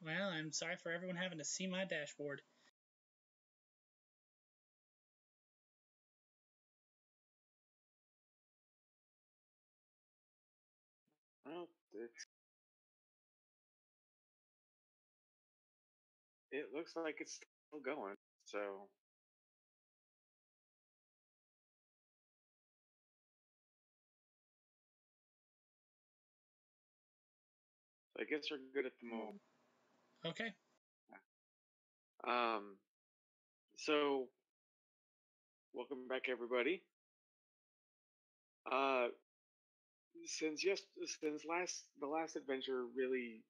Well, I'm sorry for everyone having to see my dashboard. Well, it looks like it's still going. So I guess we're good at the moment. Okay. So welcome back, everybody. Since the last adventure, really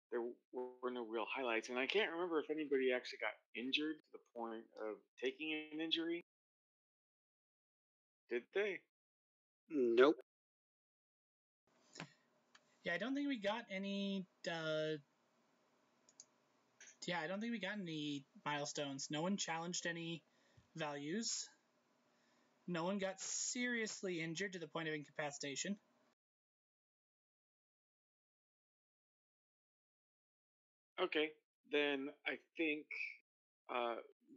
there were no real highlights, and I can't remember if anybody actually got injured to the point of taking an injury. Did they? Nope. Yeah, I don't think we got any. Yeah, I don't think we got any milestones. No one challenged any values. No one got seriously injured to the point of incapacitation. Okay, then I think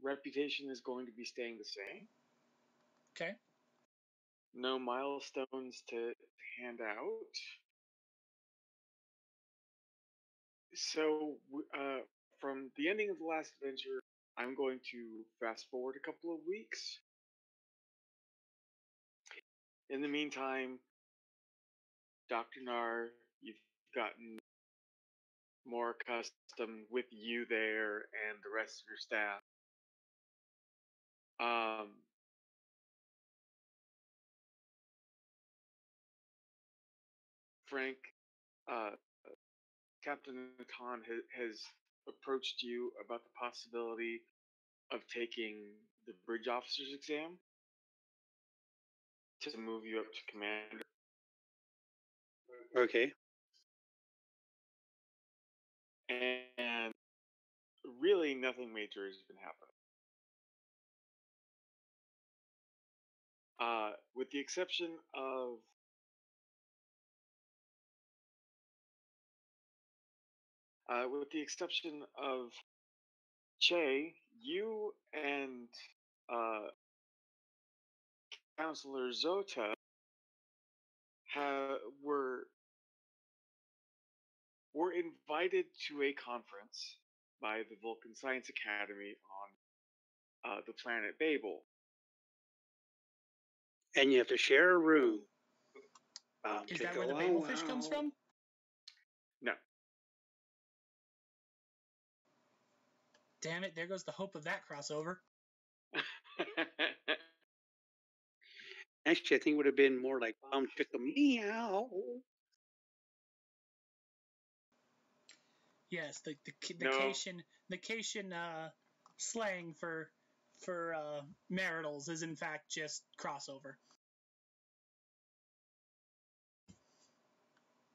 reputation is going to be staying the same. Okay. No milestones to hand out. So, from the ending of the last adventure, I'm going to fast forward a couple of weeks. In the meantime, Dr. Nar, you've gotten more accustomed with you there and the rest of your staff. Frank, uh, Captain Natan has approached you about the possibility of taking the bridge officer's exam to move you up to commander. Okay. And really, nothing major has been happening. With the exception of Che, you and Counselor Zota were invited to a conference by the Vulcan Science Academy on the planet Babel. And you have to share a room. Is that where the Babelfish comes from? No. Damn it, there goes the hope of that crossover. Actually, I think it would have been more like Bomb Chicka Meow. Yes, the Cation slang for maritals is in fact just crossover.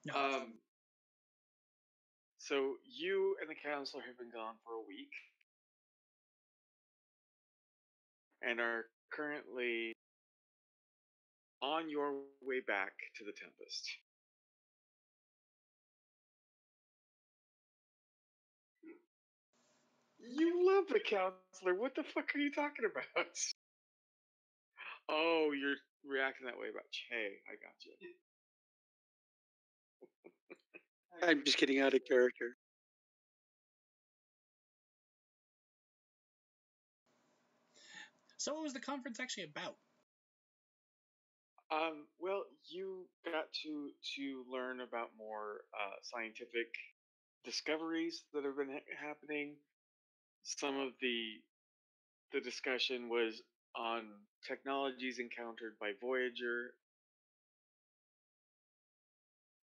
No. So you and the counselor have been gone for a week and are currently on your way back to the Tempest. You love the counselor. What the fuck are you talking about? Oh, you're reacting that way about Che. I got you. I'm just getting out of character. So what was the conference actually about? Well, you got to learn about more scientific discoveries that have been happening. Some of the discussion was on technologies encountered by Voyager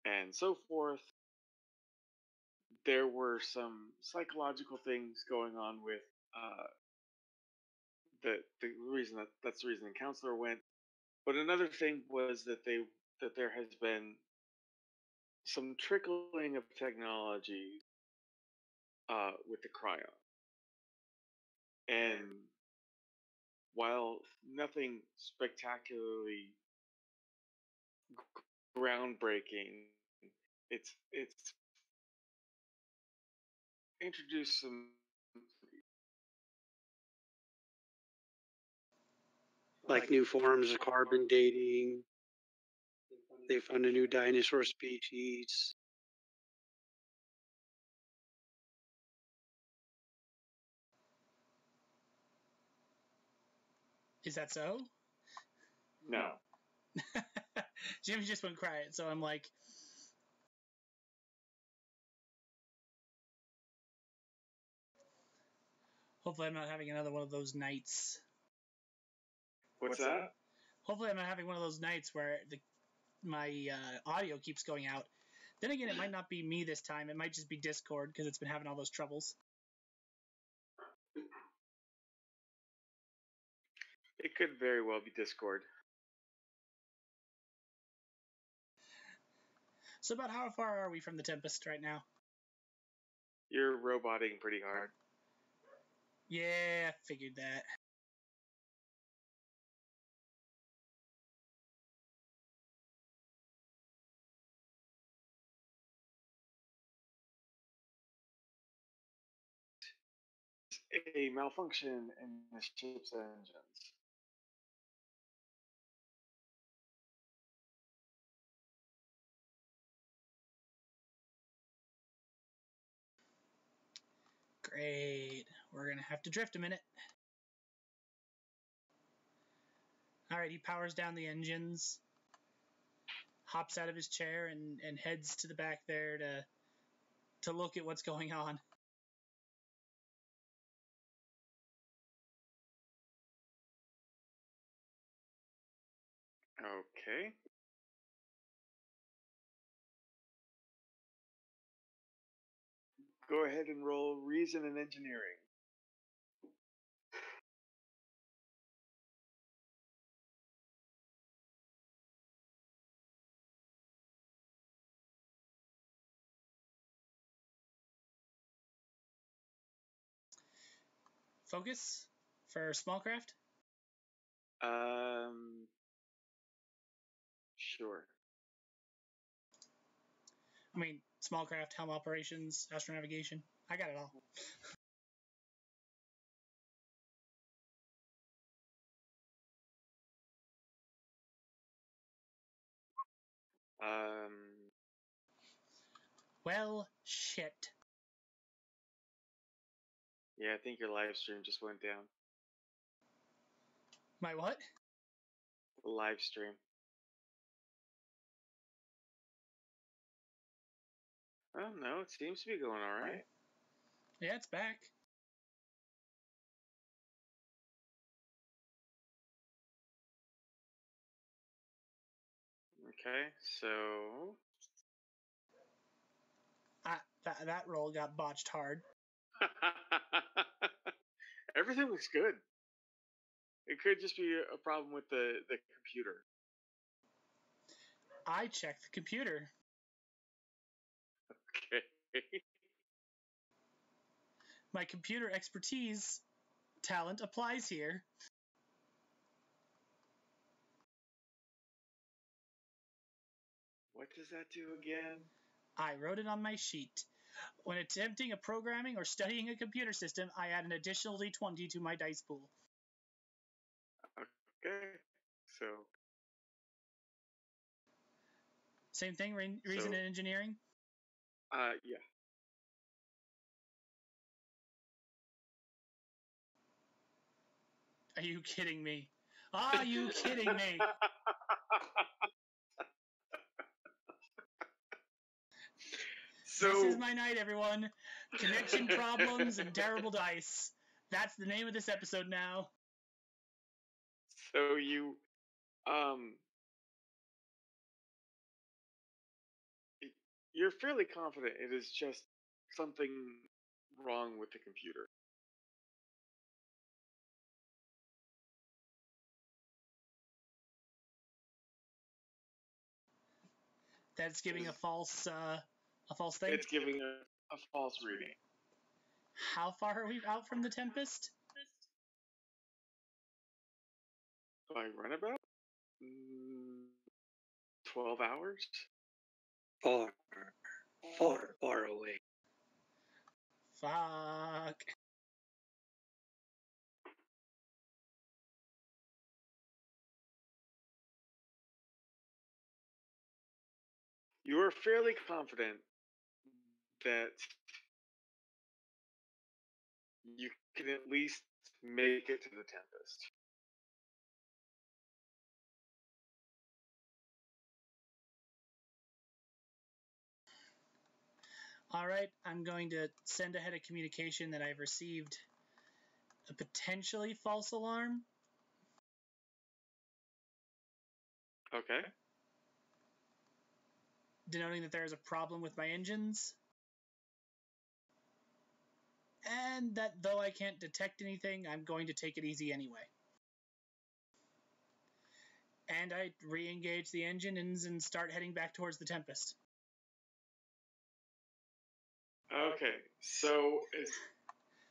and so forth. There were some psychological things going on with the reason that's the reason the counselor went. But another thing was that there has been some trickling of technology with the cryon, and while nothing spectacularly groundbreaking, it's introduce some. Like new forms of carbon dating. They found a new dinosaur species. Is that so? No. Jimmy just went quiet, so I'm like, hopefully I'm not having another one of those nights. What's that? Hopefully I'm not having one of those nights where my audio keeps going out. Then again, it might not be me this time. It might just be Discord because it's been having all those troubles. It could very well be Discord. So about how far are we from the Tempest right now? You're roboting pretty hard. Yeah, I figured that. A malfunction in the ship's engines. Great. We're going to have to drift a minute. Alright, he powers down the engines, hops out of his chair, and heads to the back there to look at what's going on. Okay. Go ahead and roll reason and engineering. Focus for small craft? Sure. I mean, small craft, helm operations, astronavigation. I got it all. Well, shit. Yeah, I think your live stream just went down. My what? The live stream. Oh no, it seems to be going all right. Yeah, it's back. Okay, so That roll got botched hard. everything looks good. It could just be a problem with the computer. I checked the computer. Okay. My computer expertise talent applies here. What does that do again? I wrote it on my sheet. When attempting a programming or studying a computer system, I add an additional d20 to my dice pool. Okay, so Same thing, reason and engineering? yeah. Are you kidding me? Are you kidding me? So this is my night, everyone. Connection problems and terrible dice. That's the name of this episode now. So you, you're fairly confident it is just something wrong with the computer. That's giving a false thing. It's giving a false reading. How far are we out from the Tempest? By runabout? 12 hours? Far away. Fuck. You are fairly confident that you can at least make it to the Tempest. All right, I'm going to send ahead a communication that I've received a potentially false alarm. Okay. Denoting that there is a problem with my engines. And that though I can't detect anything, I'm going to take it easy anyway. And I re-engage the engines and start heading back towards the Tempest. Okay, so as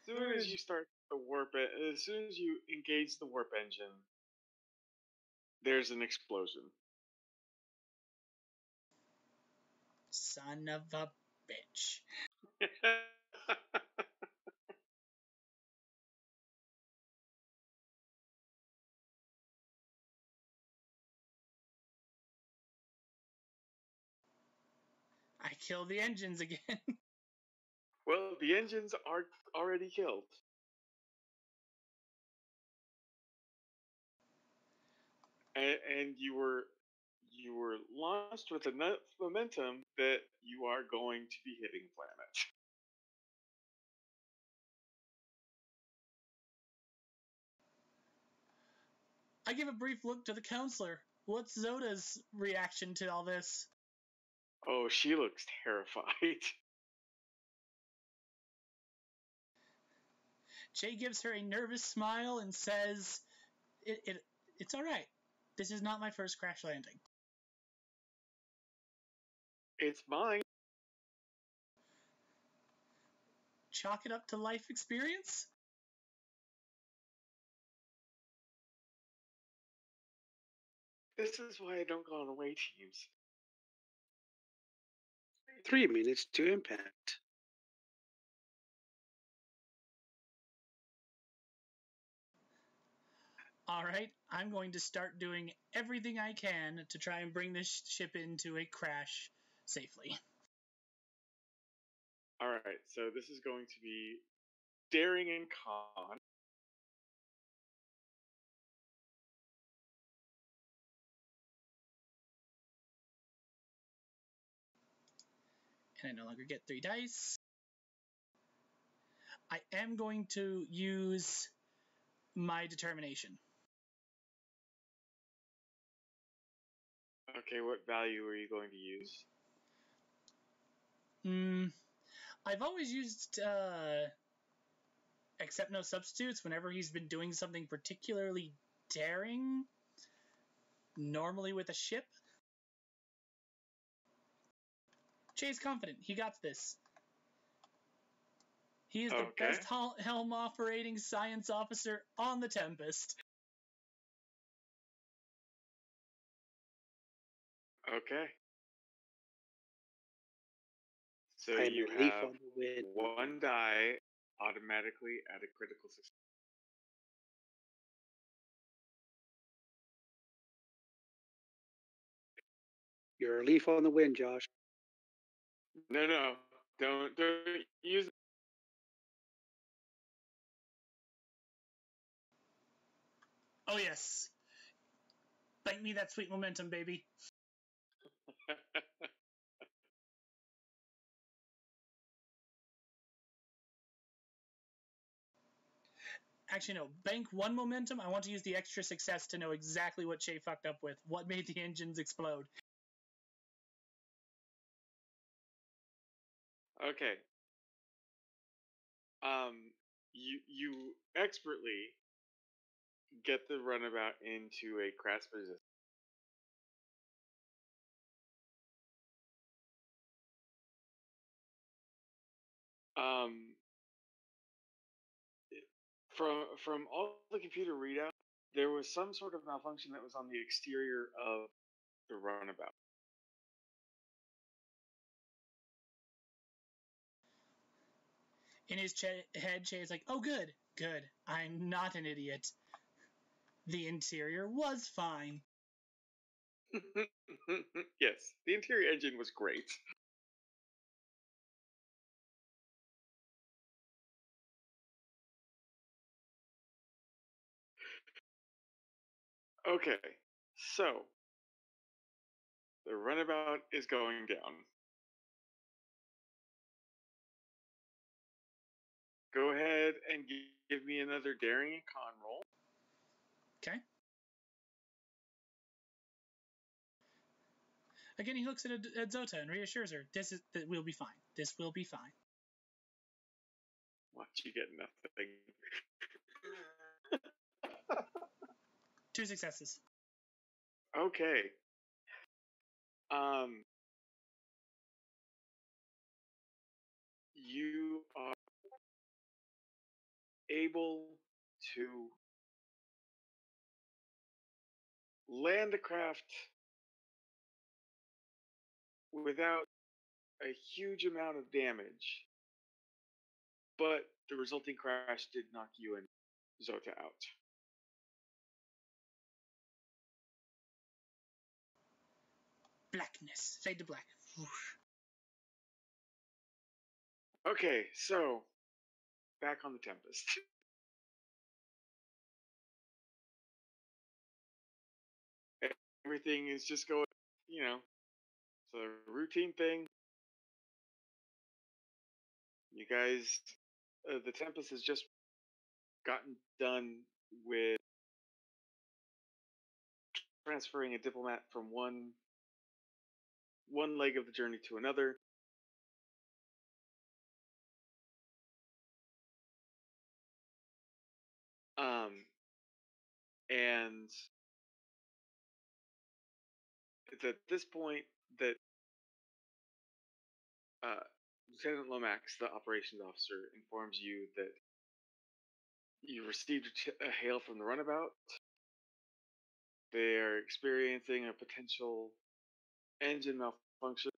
soon as you start the warp, as soon as you engage the warp engine, there's an explosion. Son of a bitch. I kill the engines again. Well, the engines are already killed. And you were launched with enough momentum that you are going to be hitting planet. I give a brief look to the counselor. What's Zoda's reaction to all this? Oh, she looks terrified. Jay gives her a nervous smile and says, It's all right. This is not my first crash landing. It's mine. Chalk it up to life experience? This is why I don't go on away teams. 3 minutes to impact. All right, I'm going to start doing everything I can to try and bring this ship into a crash safely. All right, so this is going to be daring and con. And I no longer get 3 dice. I am going to use my determination. Okay, what value are you going to use? I've always used accept no substitutes whenever he's been doing something particularly daring, normally with a ship. Jay's confident. He got this. He is the best helm operating science officer on the Tempest. Okay. So I am you relief have on the wind. 1 die automatically at a critical success. You're a leaf on the wind, Josh. No, don't use it. Oh yes. Bank me that sweet momentum, baby. Actually, no. Bank 1 momentum. I want to use the extra success to know exactly what Jay fucked up with. What made the engines explode? Okay. You expertly get the runabout into a crash position. Um, from all the computer readout, there was some sort of malfunction that was on the exterior of the runabout. In his head, Che is like, oh, good, good. I'm not an idiot. The interior was fine. Yes, the interior engine was great. Okay, so the runabout is going down. Go ahead and give me another daring and con roll. Okay. Again, he looks at Zota and reassures her, that we'll be fine. This will be fine. Watch you get nothing. 2 successes. Okay. You are able to land the craft without a huge amount of damage, but the resulting crash did knock you and Zota out. Blackness. Fade to black. Okay, so back on the Tempest. Everything is just going, it's a routine thing. You guys, the Tempest has just gotten done with transferring a diplomat from one leg of the journey to another. And it's at this point that Lieutenant Lomax, the operations officer, informs you that you received a hail from the runabout. They are experiencing a potential engine malfunction.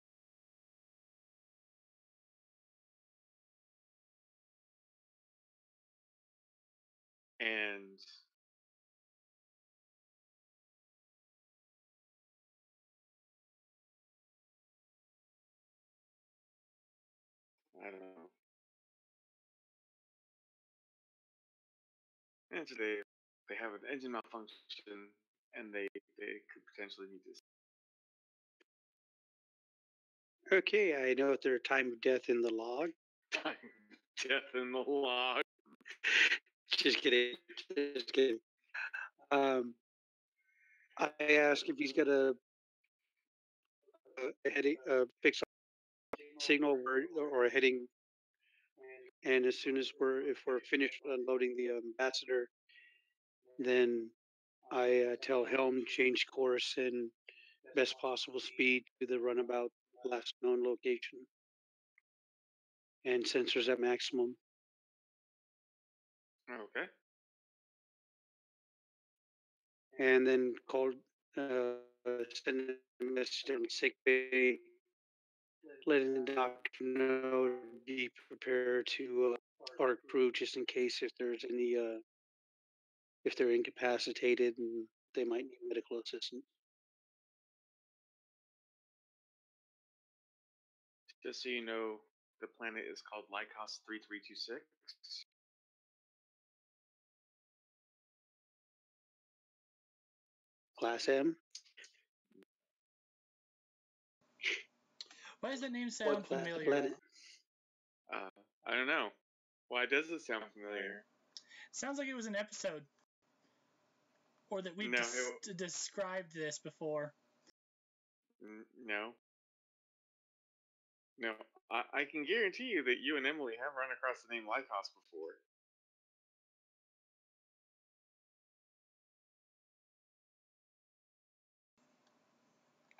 And I don't know. And today they have an engine malfunction, and they could potentially need this. Okay, I note their time of death in the log. Time of death in the log. Just kidding. Just kidding. I asked if he's got a heading, fixed signal or a heading, and as soon as if we're finished unloading the ambassador, then I tell Helm change course and best possible speed to the runabout last known location, and sensors at maximum. Okay. And then send a message on sick bay, letting the doctor know to be prepared to ARC crew just in case if there's any if they're incapacitated and they might need medical assistance. Just so you know, the planet is called Lycos 3326. Class M. Why does that name sound familiar? Planet? I don't know. Why does it sound familiar? Sounds like it was an episode. Or that we've described this before. No. No. I can guarantee you that you and Emily have run across the name Lycos before.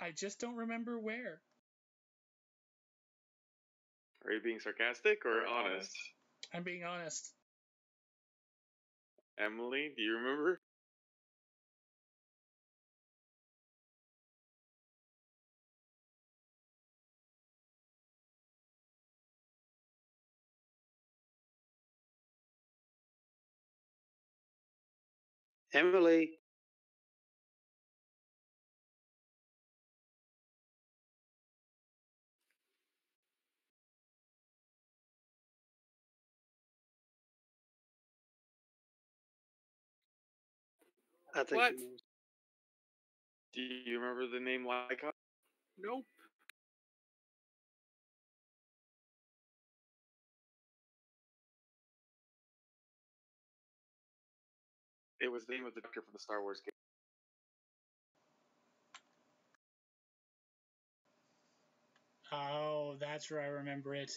I just don't remember where. Are you being sarcastic or honest? I'm being honest. Emily, do you remember? Emily. I think What? she knows. Do you remember the name Lycos? Nope. It was the name of the doctor from the Star Wars game. Oh, that's where I remember it.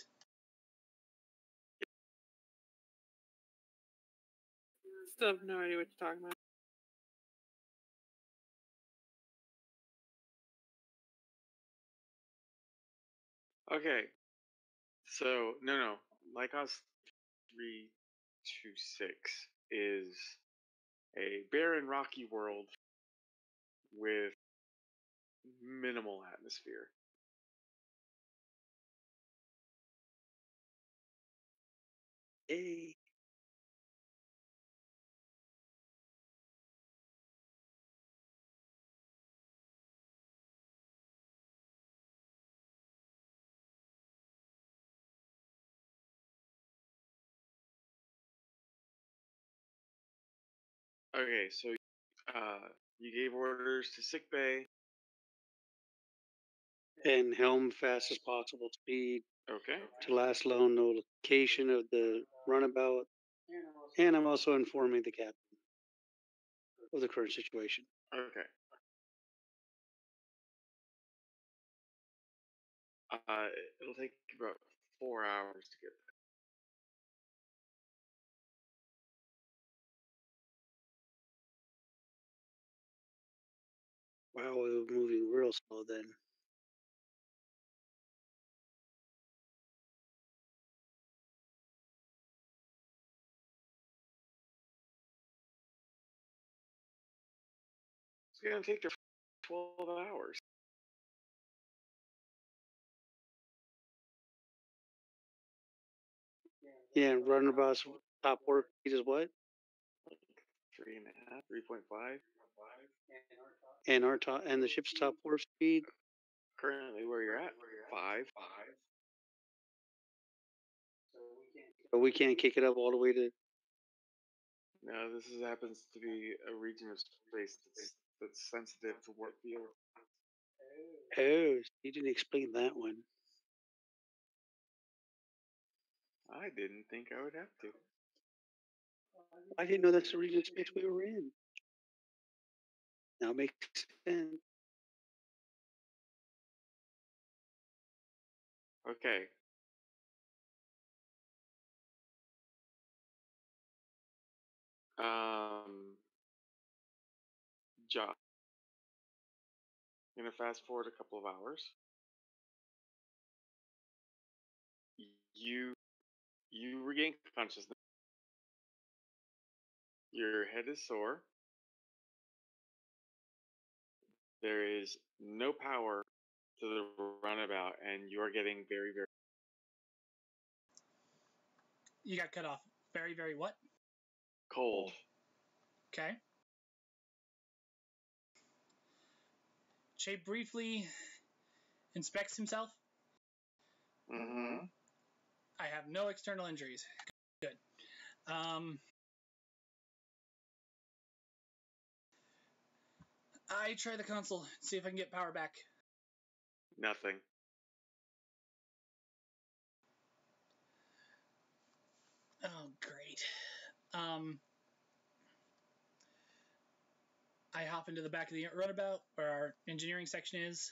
Still have no idea what you're talking about. Okay. So, no. Lycos 326 is a barren, rocky world with minimal atmosphere. Hey. Okay, so you gave orders to sickbay. And helm fast as possible speed Okay. to last low location of the runabout. And I'm also informing the captain of the current situation. Okay. It'll take about 4 hours to get Wow, we were moving real slow then. It's going to take 12 hours. Yeah, runabout's top work speed is what? 3.5, 3.5. And our top and the ship's top warp speed. Currently, where you're at, 5. But we can't kick it up all the way to. No, happens to be a region of space that's sensitive to warp field. Oh, you didn't explain that one. I didn't think I would have to. I didn't know that's the region of space we were in. Now it makes sense. Okay. Job. I'm gonna fast forward a couple of hours. You regain consciousness. Your head is sore. There is no power to the runabout, and you are getting very, very You got cut off. Very, very what? cold. Okay. Che briefly inspects himself. Mm-hmm. I have no external injuries. Good. I try the console, see if I can get power back. Nothing. Oh, great. I hop into the back of the runabout where our engineering section is.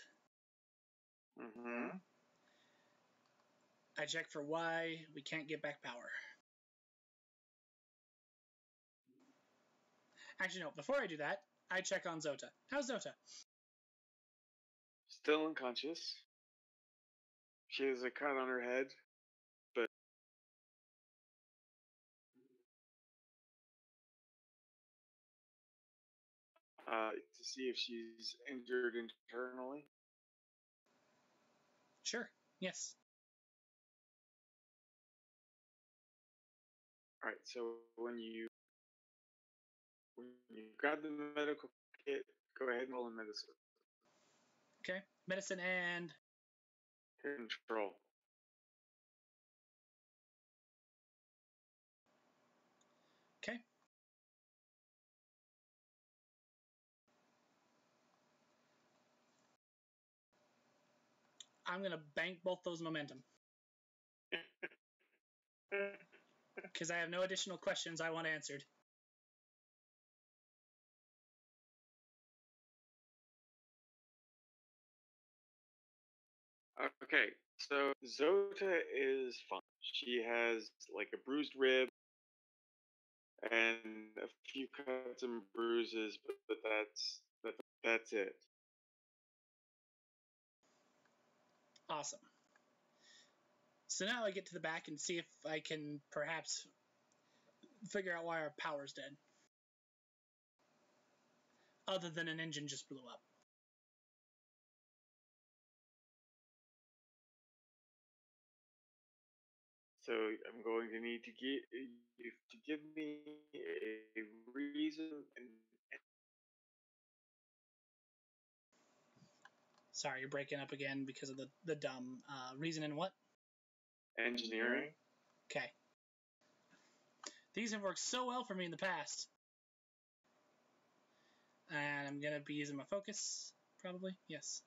Mm-hmm. I check for why we can't get back power. Actually, no, before I do that, I check on Zota. How's Zota? Still unconscious. She has a cut on her head, but to see if she's injured internally. Sure, yes. All right. So when you when you grab the medical kit, go ahead and roll in medicine. Okay. Medicine and... Control. Okay. I'm going to bank both those momentum. Because I have no additional questions I want answered. Okay, so Zota is fine. She has like a bruised rib and a few cuts and bruises, but that's it. Awesome. So now I get to the back and see if I can perhaps figure out why our power's dead. Other than an engine just blew up. So I'm going to need to get you to give me a reason and Sorry, you're breaking up again because of the dumb reason and what? engineering. Okay. These have worked so well for me in the past. And I'm going to be using my focus, probably. Yes.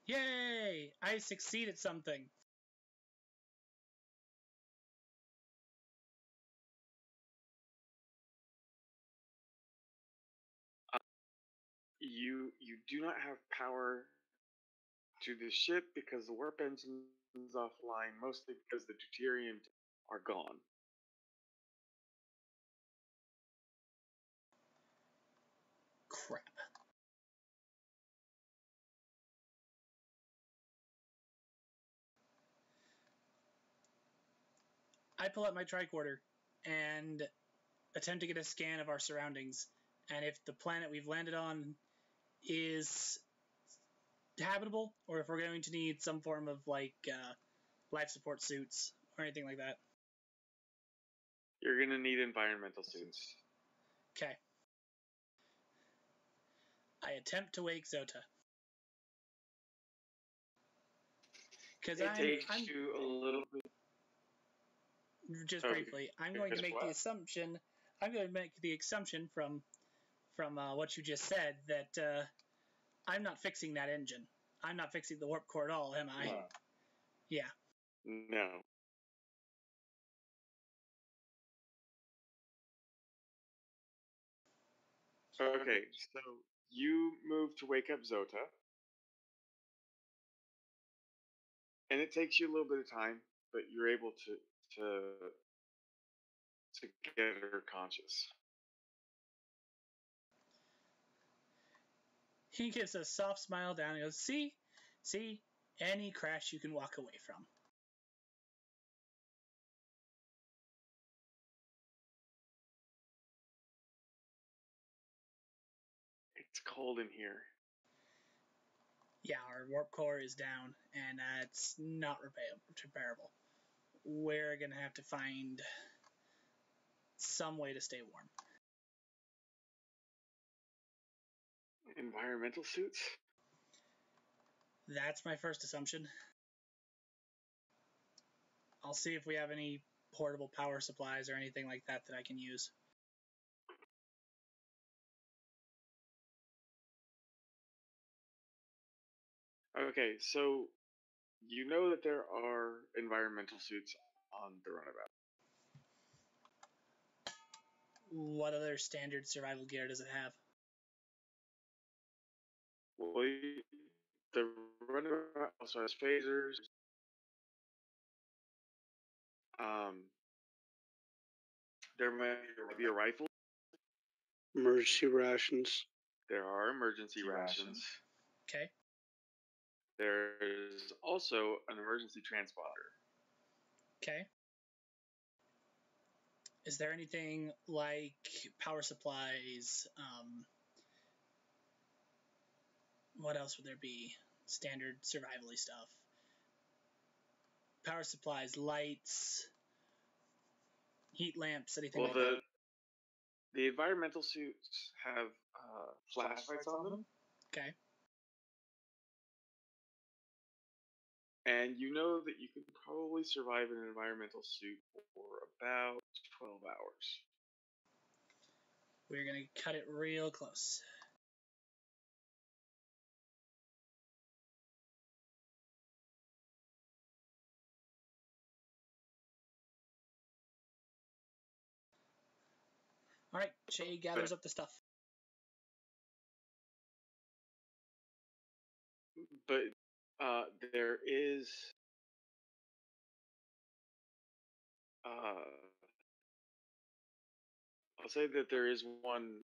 Yay! I succeed at something. You do not have power to the ship because the warp engine's offline, mostly because the deuterium are gone. Crap. I pull out my tricorder and attempt to get a scan of our surroundings. And if the planet we've landed on is habitable, or if we're going to need some form of like life support suits or anything like that. You're gonna need environmental suits. Okay. I attempt to wake Zota. Because It takes you a little bit. Just briefly, I'm going to make the assumption. I'm going to make the assumption from what you just said that I'm not fixing that engine. I'm not fixing the warp core at all, am I? No. Yeah. No. Okay, so you move to wake up Zota, and it takes you a little bit of time, but you're able to get her conscious. He gives a soft smile down and goes, see, any crash you can walk away from. It's cold in here. Yeah, our warp core is down, and it's not repairable. We're going to have to find some way to stay warm. Environmental suits? That's my first assumption. I'll see if we have any portable power supplies or anything like that I can use. Okay, so you know that there are environmental suits on the runabout. What other standard survival gear does it have? Well, the runabout also has phasers. There might be a rifle. Emergency rations. There are emergency rations. Okay. There is also an emergency transponder. Okay. Is there anything like power supplies? What else would there be? Standard survival-y stuff. Power supplies, lights, heat lamps, anything like that. The environmental suits have flashlights on them. Okay. And you know that you can probably survive in an environmental suit for about 12 hours. We're going to cut it real close. All right, Shay gathers up the stuff. But there is I'll say that there is one.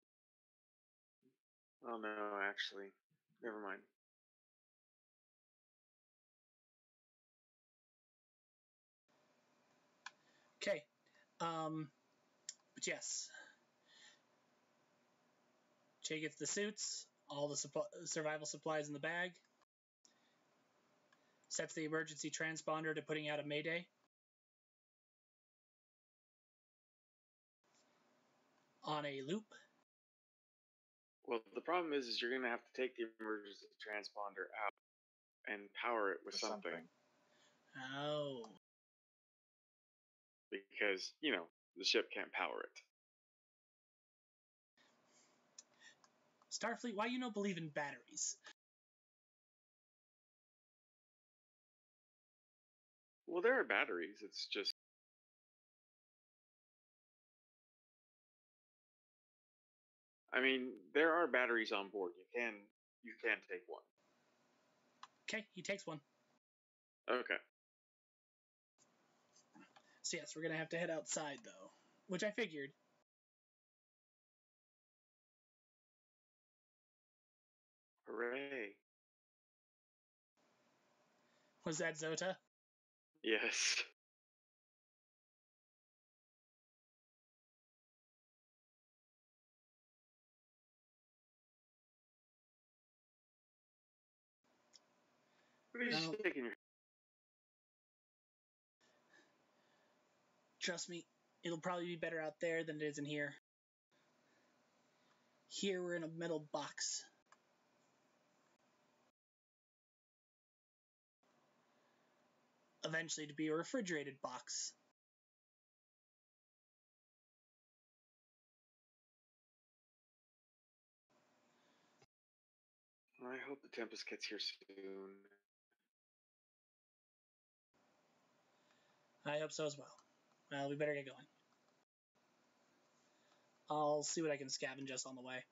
Oh no, actually, never mind. Okay. But yes. Shay gets the suits, all the survival supplies in the bag, sets the emergency transponder to putting out a mayday. On a loop. Well, the problem is you're going to have to take the emergency transponder out and power it with something. Oh. Because, you know, the ship can't power it. Starfleet, why you don't believe in batteries? Well, there are batteries. It's just... I mean, there are batteries on board. You can take one. Okay, he takes one. Okay. So yes, we're going to have to head outside, though. Which I figured. Hooray. Was that Zota? Yes. What are you shaking your... Trust me, it'll probably be better out there than it is in here. Here we're in a metal box. Eventually to be a refrigerated box. I hope the Tempest gets here soon. I hope so as well. Well, we better get going. I'll see what I can scavenge us on the way.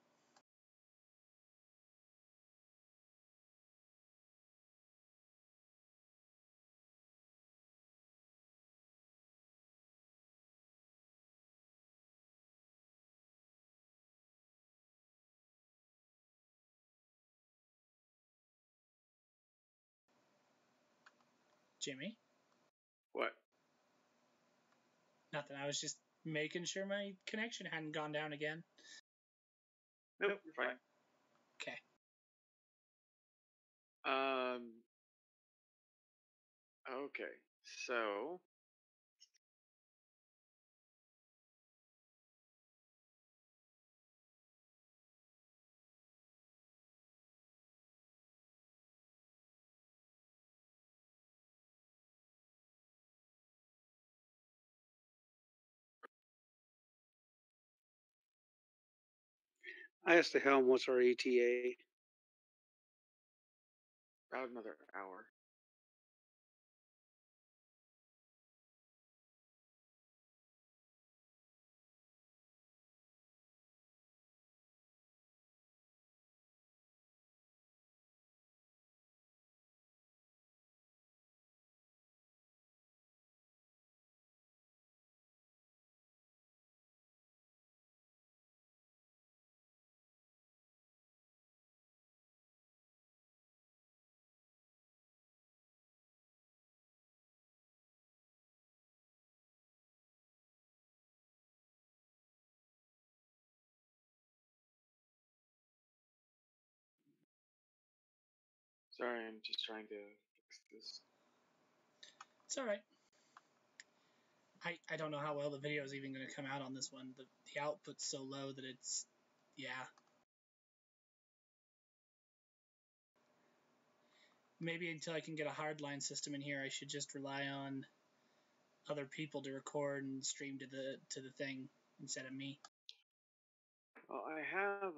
Jimmy? What? Nothing. I was just making sure my connection hadn't gone down again. Nope, you're fine. Okay. Okay, so... I asked the helm, what's our ETA? About another hour. Sorry, I'm just trying to fix this. It's all right. I don't know how well the video is even going to come out on this one. The output's so low that it's, yeah. Maybe until I can get a hardline system in here, I should just rely on other people to record and stream to the thing instead of me. Well, I have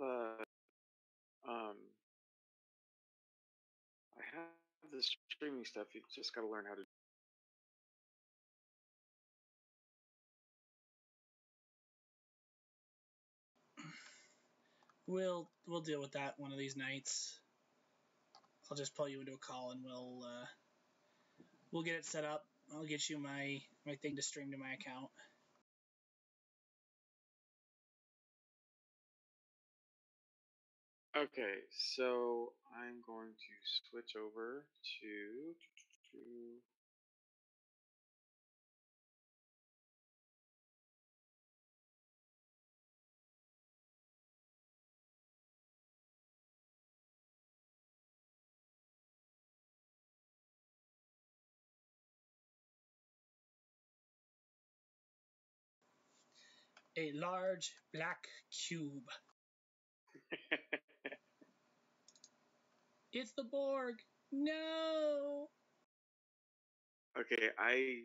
the streaming stuff. You just got to learn how to. We'll deal with that one of these nights. I'll just pull you into a call and we'll get it set up. I'll get you my thing to stream to my account. Okay, so I'm going to switch over to A large black cube. It's the Borg. No. Okay, I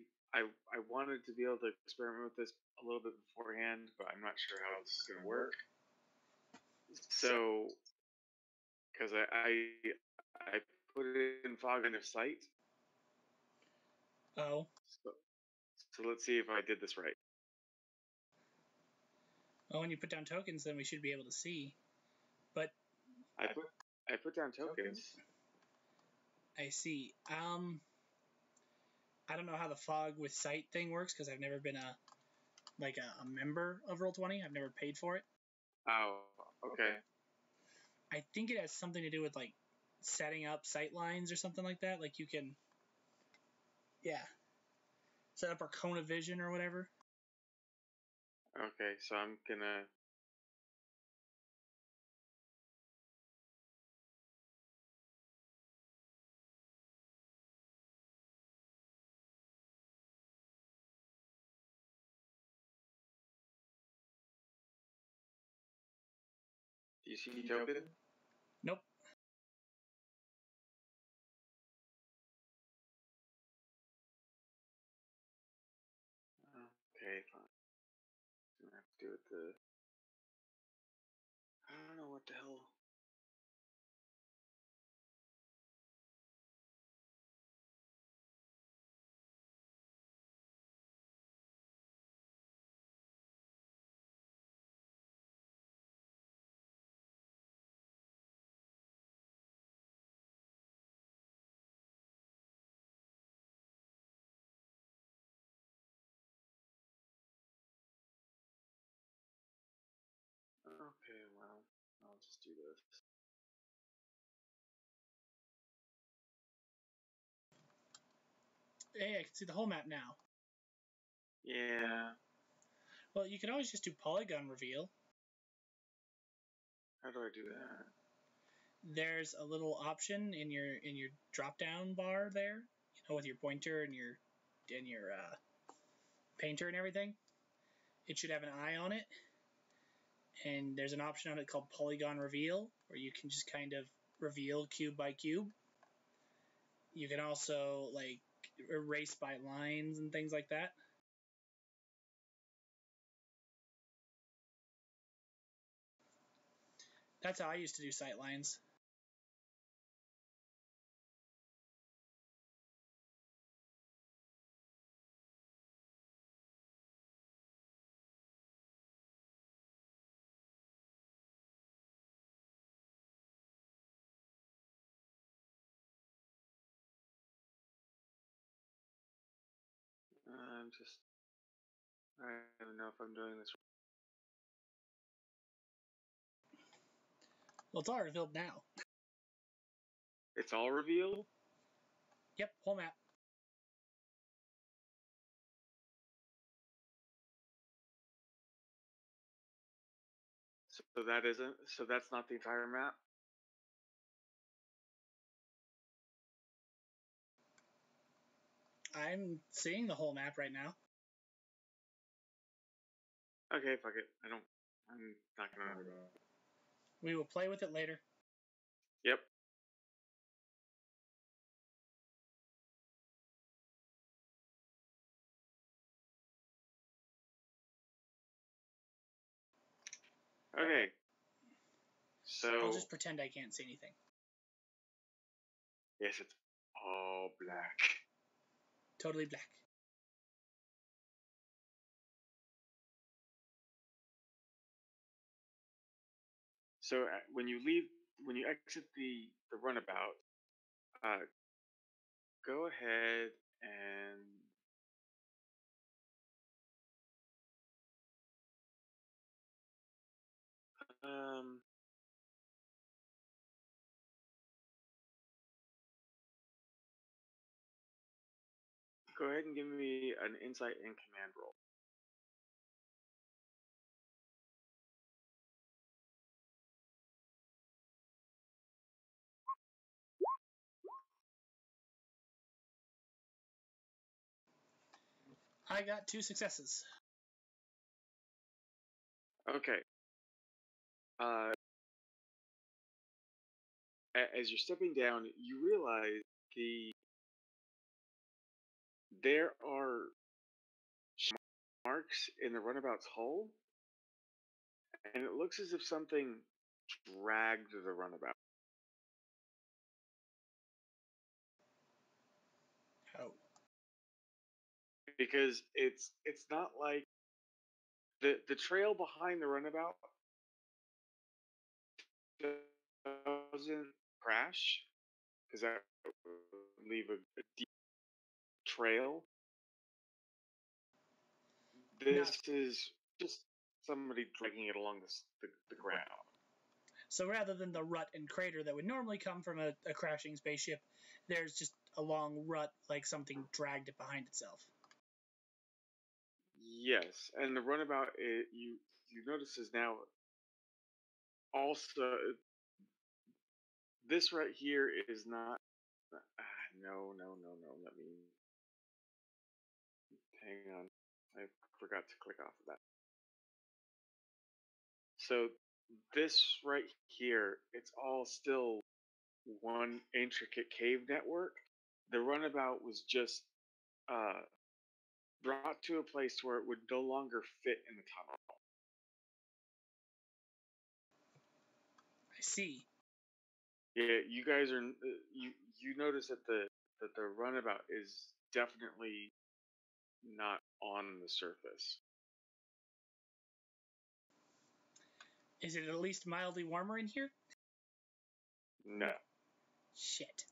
wanted to be able to experiment with this a little bit beforehand, but I'm not sure how this is going to work. So, because I put it in fog line of sight. Oh. So let's see if I did this right. Well, when you put down tokens, then we should be able to see. But I put down tokens. I see. I don't know how the fog with sight thing works because I've never been a member of Roll20. I've never paid for it. Oh, okay. I think it has something to do with like setting up sight lines or something like that. Like you can, yeah, set up Arcona Vision or whatever. Okay, so I'm gonna. Do you see token? Nope. Okay, fine. I'm gonna have to do it I don't know what the hell. Okay, well, I'll just do this. Hey, I can see the whole map now. Yeah. Well, you can always just do polygon reveal. How do I do that? There's a little option in your drop down bar there, with your pointer and your painter and everything. It should have an eye on it, and there's an option on it called polygon reveal, where you can just kind of reveal cube by cube. You can also like erase by lines and things like that. That's how I used to do sight lines. I don't even know if I'm doing this. Well, it's all revealed now. It's all revealed? Yep, whole map. So that's not the entire map? I'm seeing the whole map right now. Okay, fuck it. I'm not gonna. We will play with it later. Yep. Okay. So I'll just pretend I can't see anything. yes, it's all black. Totally black. So when you exit the runabout, go ahead and go ahead and give me an insight and command roll. I got 2 successes. Okay. As you're stepping down, you realize there are marks in the runabout's hull, and it looks as if something dragged the runabout. Oh. Because it's not like the trail behind the runabout doesn't crash, because that would leave a deep trail. This is just somebody dragging it along the ground. So rather than the rut and crater that would normally come from a crashing spaceship, there's just a long rut, like something dragged it behind itself. Yes, and the runabout, you notice, is now also, this right here is not. No. Let me hang on. I forgot to click off of that. So this right here, it's all still one intricate cave network. The runabout was just brought to a place where it would no longer fit in the tunnel. I see. Yeah, you guys are you notice that the runabout is definitely not on the surface. Is it at least mildly warmer in here? No. Shit.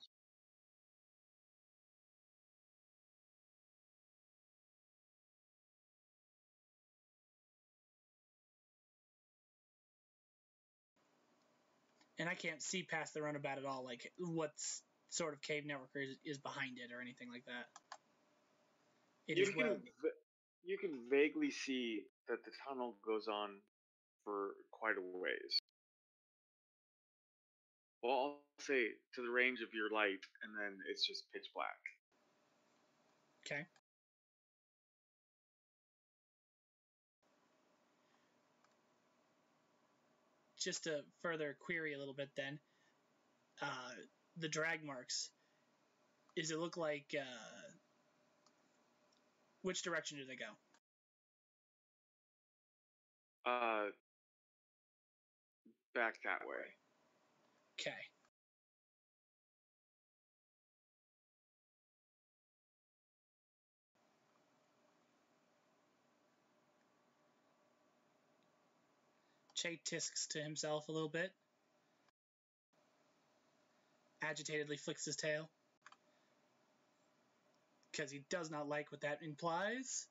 And I can't see past the runabout at all, like what sort of cave network is behind it or anything like that. You can vaguely see that the tunnel goes on for quite a ways. Well, I'll say to the range of your light, and then it's just pitch black. Okay. Just to further query a little bit then, the drag marks, does it look like, which direction do they go? Back that way. Okay. Che tisks to himself a little bit. Agitatedly flicks his tail. Because he does not like what that implies.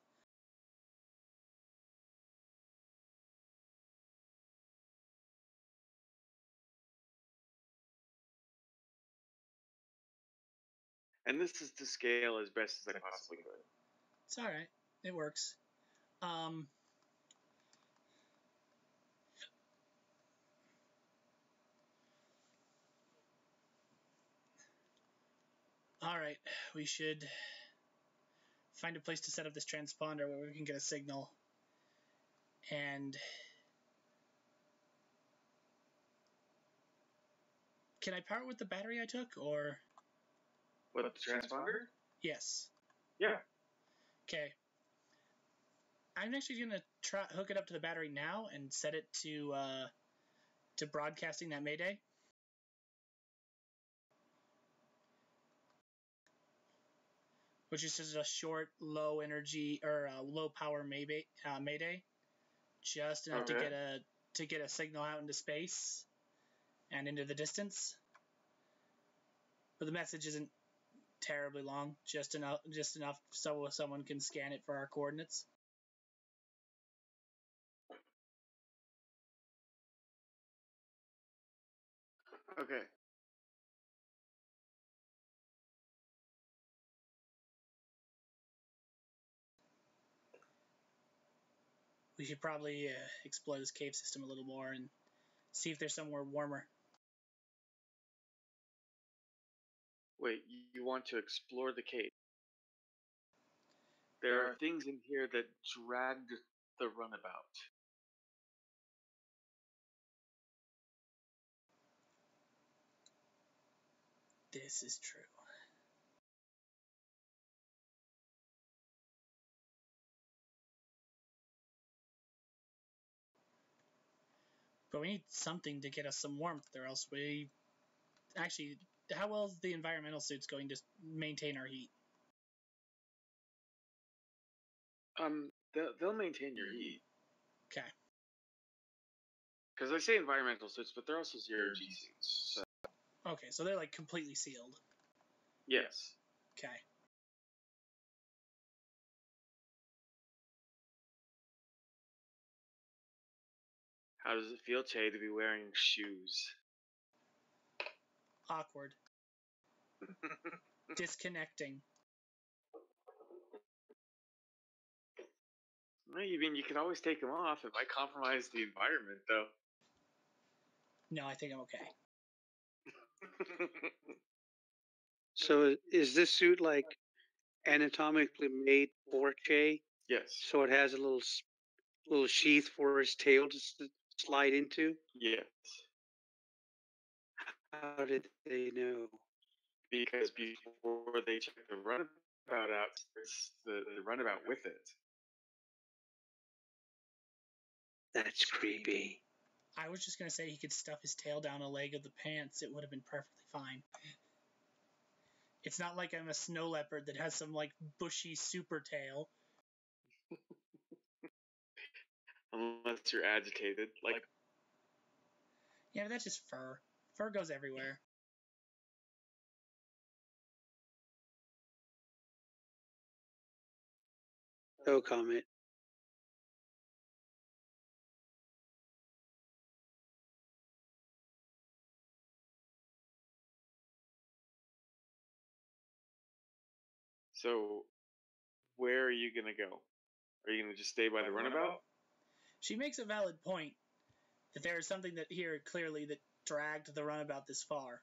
And this is to scale as best as I possibly could. It's alright. It works. Alright. We should find a place to set up this transponder where we can get a signal. And can I power it with the battery I took, or? What, the transponder? Yes. Yeah. Okay. I'm actually gonna hook it up to the battery now and set it to broadcasting that Mayday. Which is just a short, low energy or low power Mayday, just enough to get a signal out into space and into the distance. But the message isn't terribly long, just enough so someone can scan it for our coordinates. Okay. We should probably explore this cave system a little more and see if there's somewhere warmer. Wait, you want to explore the cave? There are things in here that dragged the runabout. This is true. But we need something to get us some warmth, or else we... Actually, how well is the environmental suits going to maintain our heat? They'll maintain your heat. Okay. Because I say environmental suits, but they're also zero-G suits. So. Okay, so they're like completely sealed. Yes. Okay. How does it feel, Che, to be wearing shoes? Awkward. Disconnecting. I mean, you can always take them off. It might compromise the environment, though. No, I think I'm okay. So is this suit like anatomically made for Che? Yes. So it has a little sheath for his tail to slide into? Yes. How did they know? Because before they check the runabout out, it's the runabout with it. That's creepy. I was just going to say he could stuff his tail down a leg of the pants. It would have been perfectly fine. It's not like I'm a snow leopard that has some, like, bushy super tail. Unless you're agitated. Like. Yeah, but that's just fur. Fur goes everywhere. No comment. So, where are you going to go? Are you going to just stay by the runabout? She makes a valid point that there is something that here clearly that dragged the runabout this far.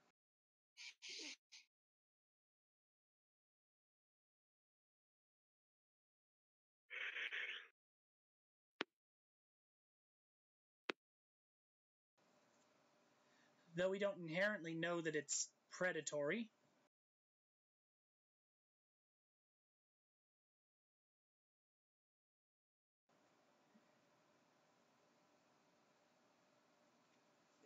Though we don't inherently know that it's predatory.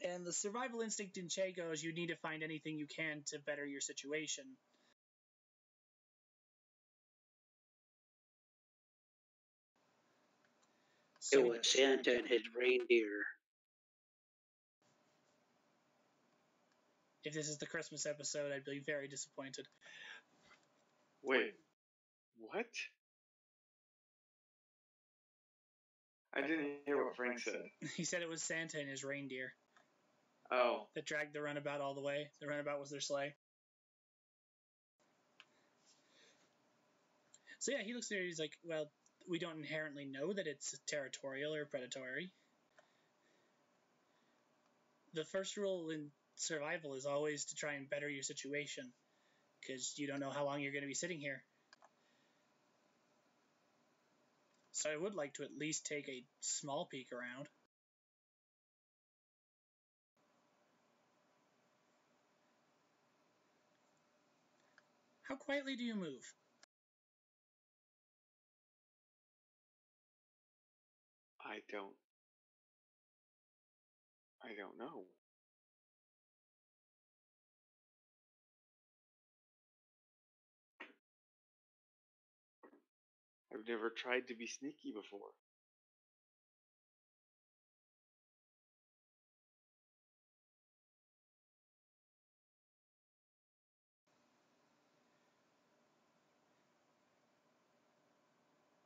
And the survival instinct in Che goes, you need to find anything you can to better your situation. So it was Santa and his reindeer. If this is the Christmas episode, I'd be very disappointed. Wait, what? I didn't hear what Frank said. He said it was Santa and his reindeer. Oh. That dragged the runabout all the way. The runabout was their sleigh. So yeah, he looks there, he's like, well, we don't inherently know that it's territorial or predatory. The first rule in survival is always to try and better your situation, because you don't know how long you're going to be sitting here. So I would like to at least take a small peek around. How quietly do you move? I don't know. I've never tried to be sneaky before.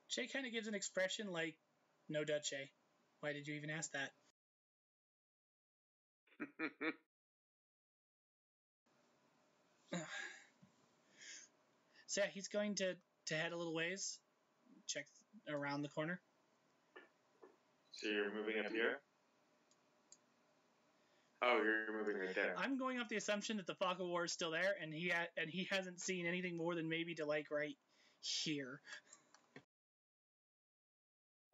Che kind of gives an expression like, no Dutch, eh? Why did you even ask that? So yeah, he's going to head a little ways, check around the corner. So you're moving up here? Oh, you're moving right there. I'm going off the assumption that the fog of war is still there, and he hasn't seen anything more than maybe to like right here.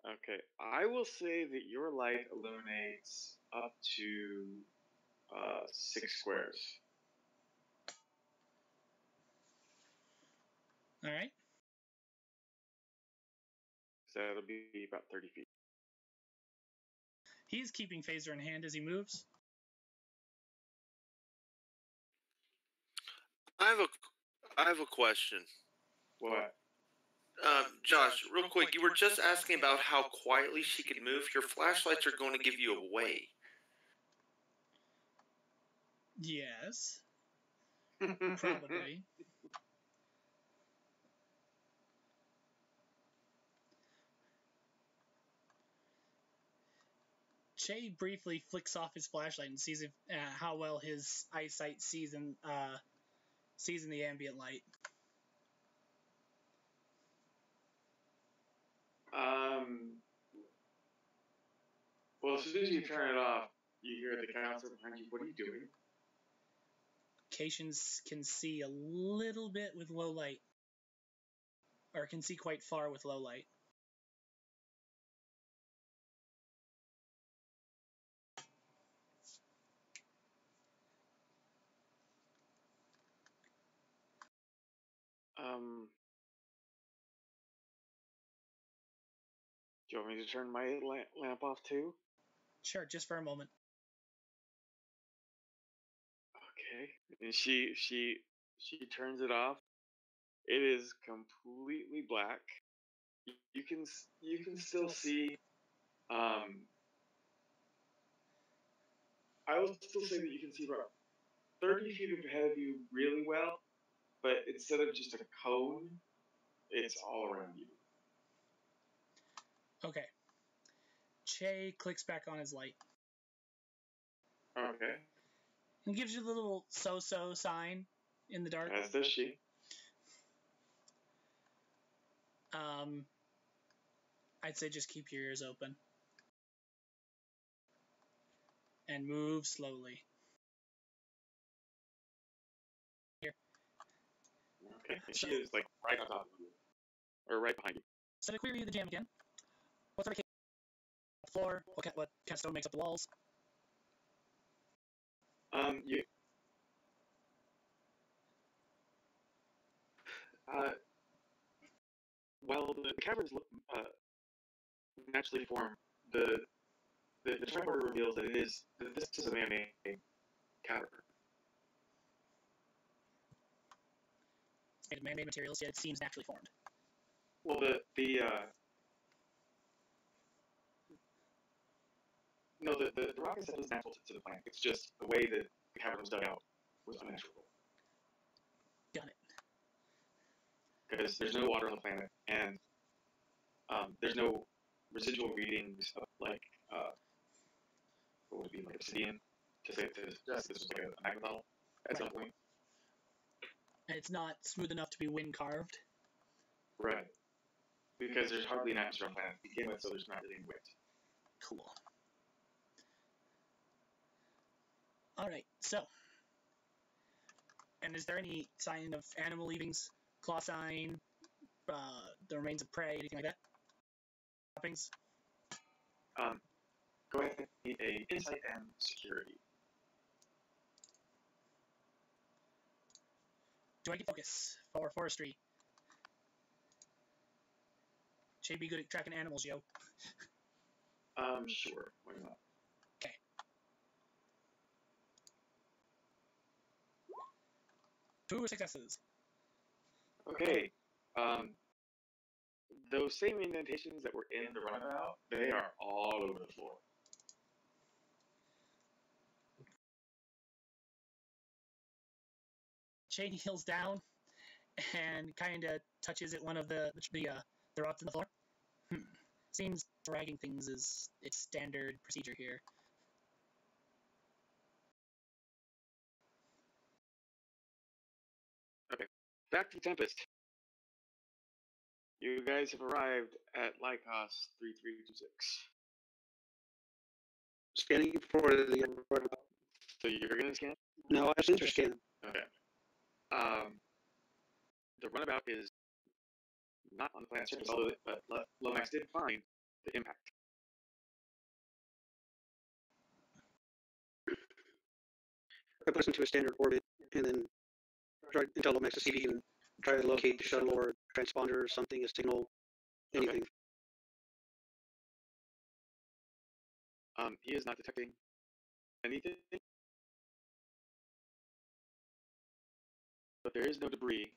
Okay, I will say that your light illuminates up to 6 squares. All right. So it'll be about 30 feet. He's keeping phaser in hand as he moves. I have a question. What? Josh, real quick, you were just asking about how quietly she could move. Your flashlights are going to give you away. Yes. Probably. Che briefly flicks off his flashlight and sees if, how well his eyesight sees in the ambient light. Well, as soon as you turn it off, you hear the counselor behind you. What are you doing? Cations can see a little bit with low light, or can see quite far with low light. Do you want me to turn my lamp off too? Sure, just for a moment. Okay. And she turns it off. It is completely black. You can still see. I will still say that you can see about 30 feet ahead of you really well, but instead of just a cone, it's all around you. Okay. Che clicks back on his light. Okay. And gives you the little so-so sign in the dark. As does she. I'd say just keep your ears open. And move slowly. Here. Okay. And she is like right on top of you. Or right behind you. So to query the jam again. What's the floor? What kind of stone makes up the walls? Well, the caverns look naturally formed. The trapper reveals that this is a man-made cavern. It's made of man-made materials, yet it seems naturally formed. Well, the rock itself is natural to the planet. It's just the way that the cavern was dug out was unnatural. Got it. Because there's no water on the planet, and there's no residual readings of like what would it be, like obsidian, to say to suggest this was like a magma tunnel at some point. And it's not smooth enough to be wind carved. Right. Because there's hardly an atmosphere on the planet to begin with, so there's not really any wind. Cool. Alright, so. And is there any sign of animal leavings? Claw sign? The remains of prey? Anything like that? trappings. Go ahead and need a insight and security. Do I get focus for forestry? Should be good at tracking animals, yo. Sure. Why not? Okay. Two successes. Okay. Those same indentations that were in the runabout, they are all over the floor. Shay kneels down and kind of touches at one of the rods in the floor. Seems dragging things is its standard procedure here. Okay. Back to Tempest. You guys have arrived at Lycos 3326. Scanning for the runabout. So you're gonna scan? No, I have sensor scan. Okay. The runabout is not on the planet's surface, although but Lomax did find the impact. I put us into a standard orbit and then try and tell Lomax to see if he can try to locate the shuttle or transponder or something, a signal, anything. Okay. He is not detecting anything, but there is no debris.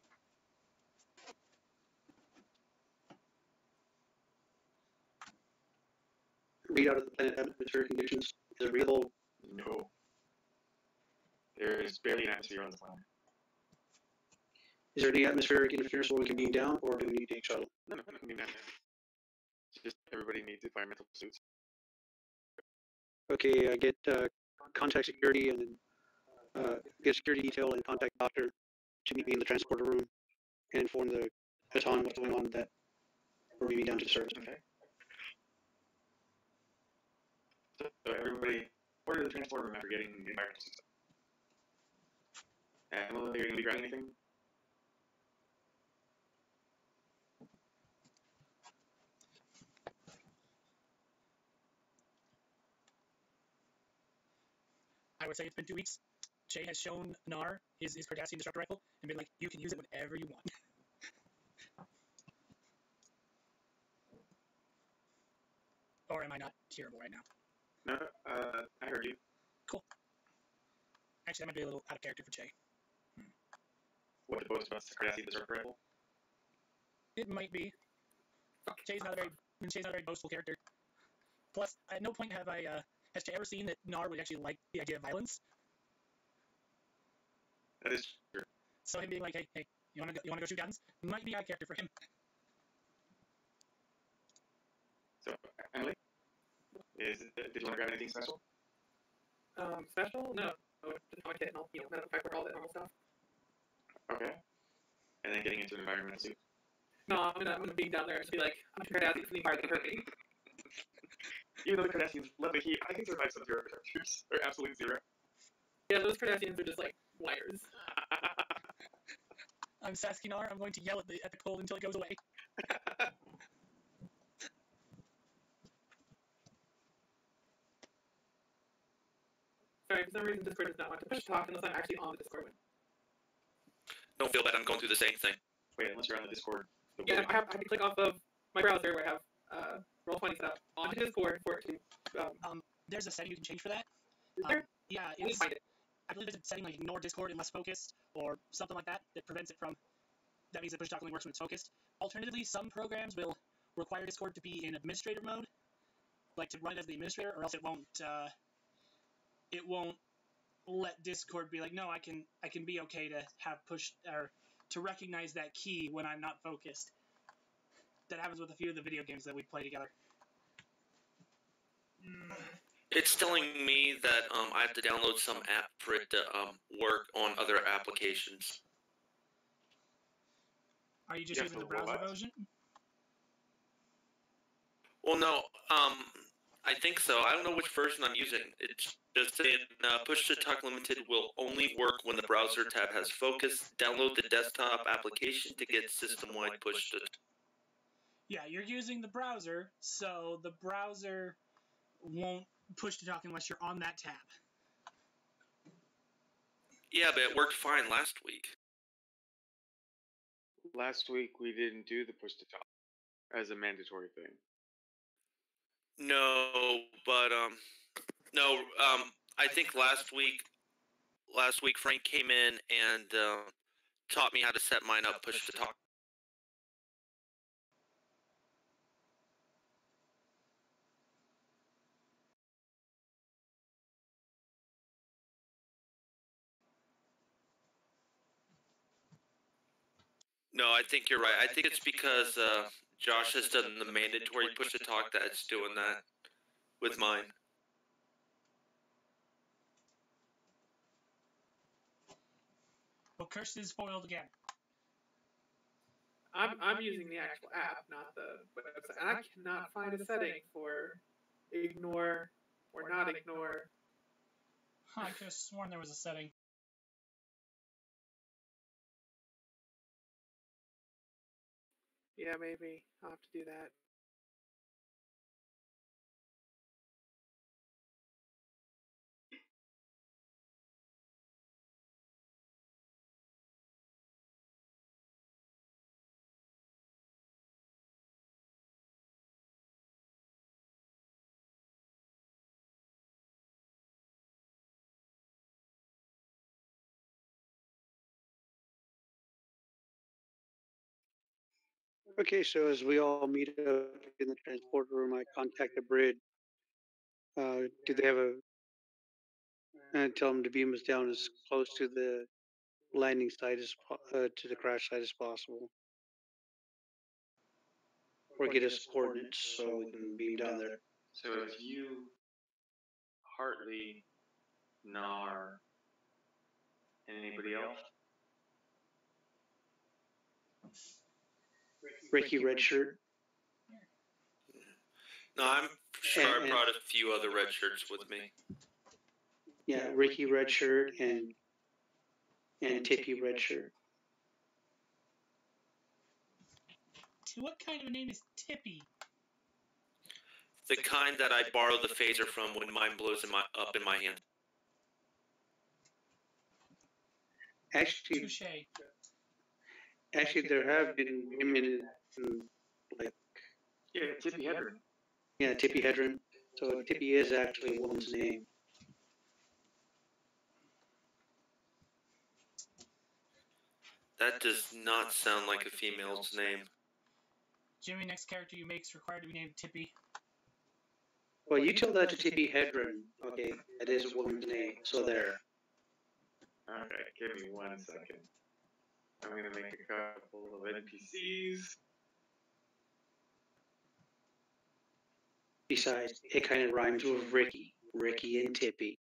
Read out of the planet atmospheric conditions. Is it real? No. There is barely an atmosphere on the planet. Is there any atmospheric interference where we can beam down, or do we need to take shuttle? No, I mean, it's just everybody needs environmental suits. Okay, I get contact security and get security detail and contact doctor to meet me in the transporter room and inform the Hatan what's going on with that. Or meet me down to the surface. Okay. So everybody, order the transporter room after getting the environmental suits. And will they be grabbing anything? I would say it's been 2 weeks. Jay has shown Nar his Cardassian destructor rifle and been like, you can use it whenever you want. Or am I not hearable right now? No, I heard you. Cool. Actually, that might be a little out of character for Jay. What the boast about the Cardassian destructor rifle? It might be. Jay's not a very boastful character. Plus, at no point have has Jay ever seen that Nar would actually like the idea of violence. That is true. So him being like, hey, you wanna go shoot guns? Might be out of character for him. So, Emily, did you want to grab anything special? Special? No. Just my kit and I'll, notify for all that normal stuff. Okay. And then getting into an environmental suit. No, I'm gonna be down there and just be like, I'm sure Cardassian from the Empire that hurt me. Even though the Cardassians love the heat, I can survive some zero temperatures. Or absolute zero. Yeah, those Cardassians are just like wires. I'm Saskinar. I'm going to yell at the cold until it goes away. Sorry, for some reason Discord does not want to push talk unless I'm actually on the Discord one. Don't feel bad. I'm going through the same thing. Wait, unless you're on the Discord. Yeah, I have to click off of my browser where I have Roll20 set up onto Discord for it to. There's a setting you can change for that. Is there? Yeah, Let me find it. I believe there's a setting like ignore Discord unless focused or something like that that prevents it from. That means that push talk only works when it's focused. Alternatively, some programs will require Discord to be in administrator mode, like to run it as the administrator, or else it won't. It won't let Discord be like, no, I can be okay to have push or to recognize that key when I'm not focused. That happens with a few of the video games that we play together. It's telling me that I have to download some app for it to work on other applications. Are you just using the browser version? Well, no. I think so. I don't know which version I'm using. It's just saying push to talk limited will only work when the browser tab has focus. Download the desktop application to get system-wide push to. Yeah, you're using the browser, so the browser won't push to talk unless you're on that tab. Yeah, but it worked fine last week. Last week we didn't do the push to talk as a mandatory thing. No, but I think last week Frank came in and taught me how to set mine up push to talk. No, I think you're right. I think it's because Josh has done the mandatory push to talk that it's doing that with mine. Well, Kirsten is foiled again. I'm using the actual app, not the website. And I cannot find a setting for ignore or not ignore. Huh, I could have sworn there was a setting. Yeah, maybe I'll have to do that. Okay, so as we all meet up in the transport room, I contact the bridge. Do they have and tell them to beam us down as close to the landing site as to the crash site as possible, or get us coordinates so we can beam down there. So it's you, Hartley, Nar, and anybody else? Ricky Redshirt. No, I'm sure I brought a few other red shirts with me. Yeah, Ricky Redshirt and Tippy Redshirt. What kind of a name is Tippy? The kind that I borrow the phaser from when mine blows up in my hand. Actually, Touche. Actually, there have been women like Tippy Hedren. Yeah, Tippy Hedren. So Tippy is actually a woman's name. That does not sound like a female's name. Jimmy, next character you make is required to be named Tippy. Well, you tell that to Tippy Hedren. Okay, that is a woman's name. So there. Okay, give me 1 second. I'm gonna make a couple of NPCs. Besides, it kind of rhymes with Ricky. Ricky and Tippy.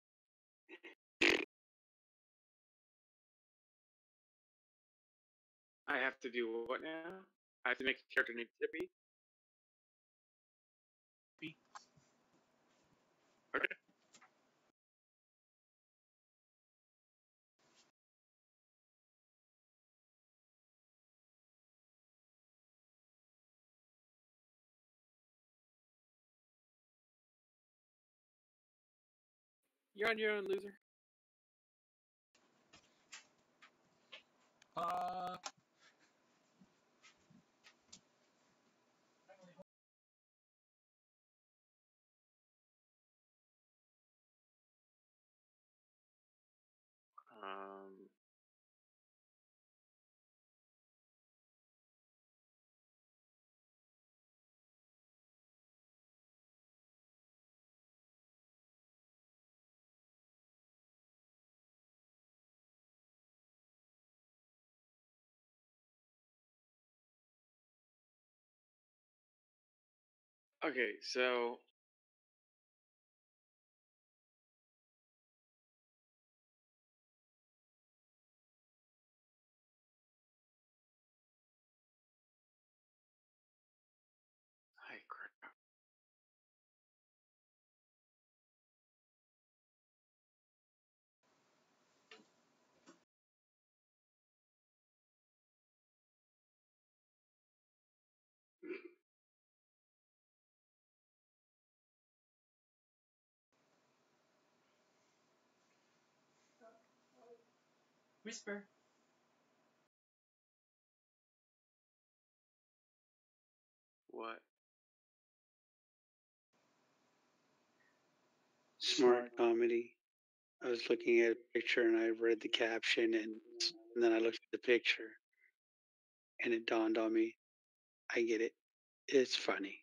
I have to do what now? I have to make a character named Tippy? Okay. You're on your own, loser. Um, okay, so hi crap. Whisper. What? Smart comedy. I was looking at a picture and I read the caption and then I looked at the picture and it dawned on me. I get it. It's funny.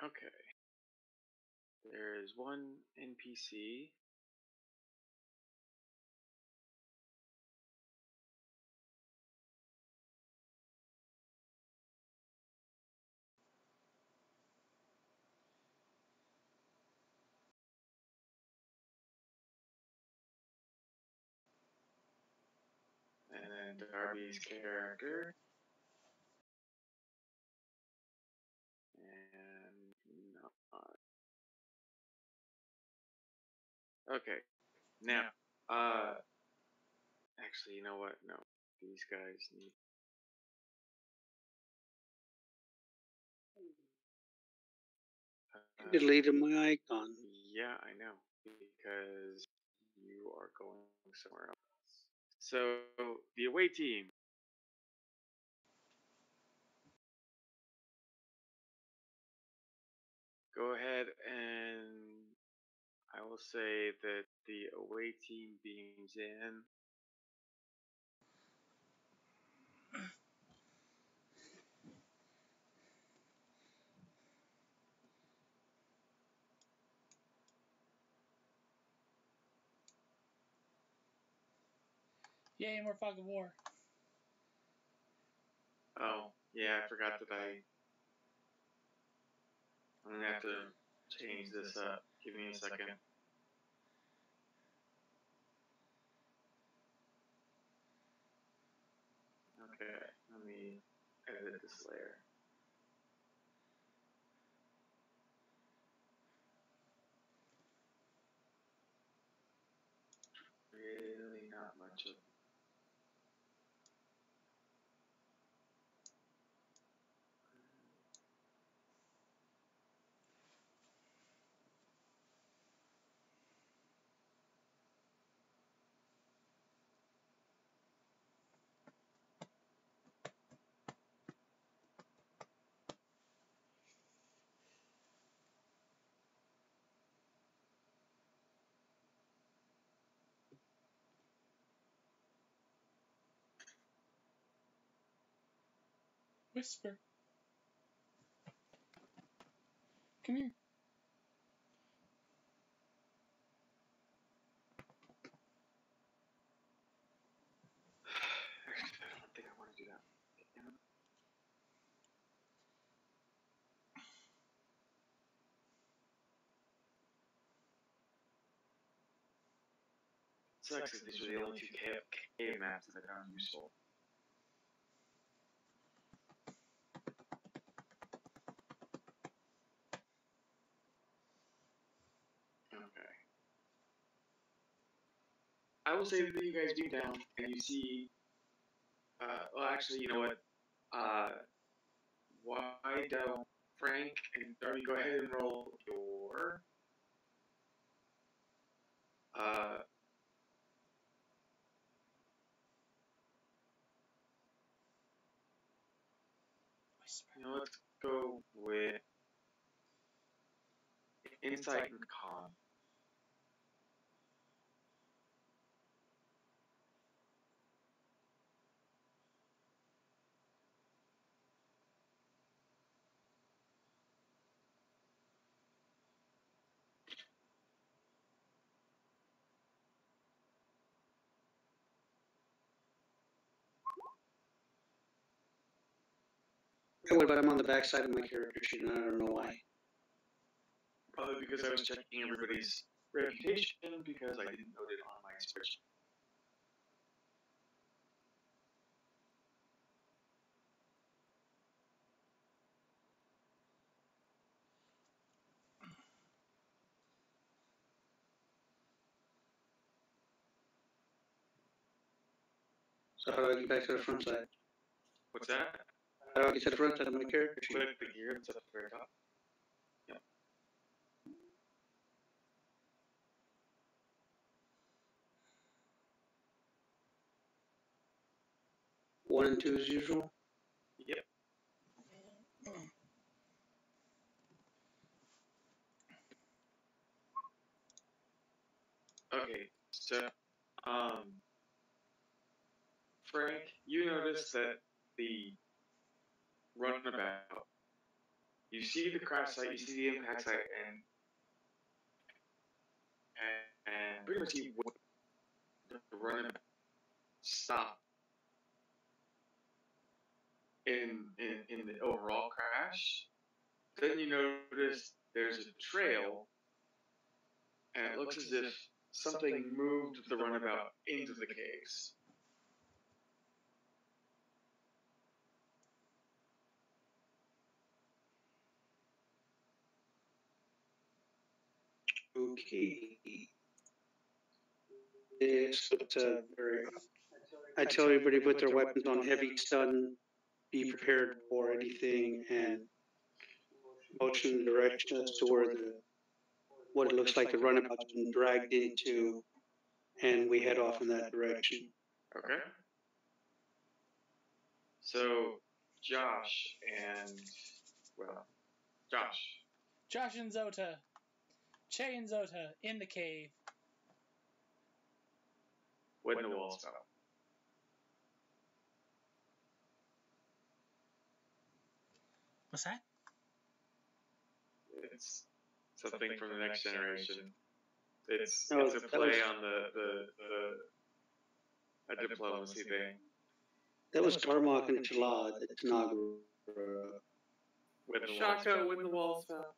Okay. There is one NPC. And then Darby's character. And not. Okay. Now, actually, you know what? No, these guys need. Deleted my icon. Yeah, I know, because you are going somewhere else. So the away team. Go ahead and I will say that the away team beams in. Yay, more fog of war. Oh, yeah, I forgot that I'm gonna have to change this up. Give me a second. Okay, let me edit this layer. Really not much of. Whisper. Come here. Actually, I don't think I want to do that. Sucks that these are the only two cave maps that I found useful. I will say that you guys beam down and you see. Well, actually, you know what? Why don't Frank and Darby go ahead and roll your let's go with insight and con. I would, but I'm on the back side of my character sheet, and I don't know why. Probably because I was checking everybody's reputation because I didn't note it on my spreadsheet. So how do I get back to the front side? What's that? How do I get to the front side of my character sheet? Click the gear that's up at the very top. Yep. 1 and 2 as usual. Yep. Okay, so Frank, you notice that the runabout, you see the crash site, you see the impact site, and pretty much see what the runabout stop in the overall crash. Then you notice there's a trail, and it looks as if something moved the runabout into the caves. Okay. Yes, but very. I tell everybody to put their weapons on heavy stun, be prepared for anything, and motion direction as to where what it looks like the runabout's been dragged into, and we head off in that direction. Okay. So, Josh Josh and Zota. Che and Zota in the cave. what in the wall spell? What's that? It's something from the next generation. It's No, a that play was- on a diplomacy thing. That was Darmok and Chalad, the Tanagra. With the wall Shaka spell. when the walls fell.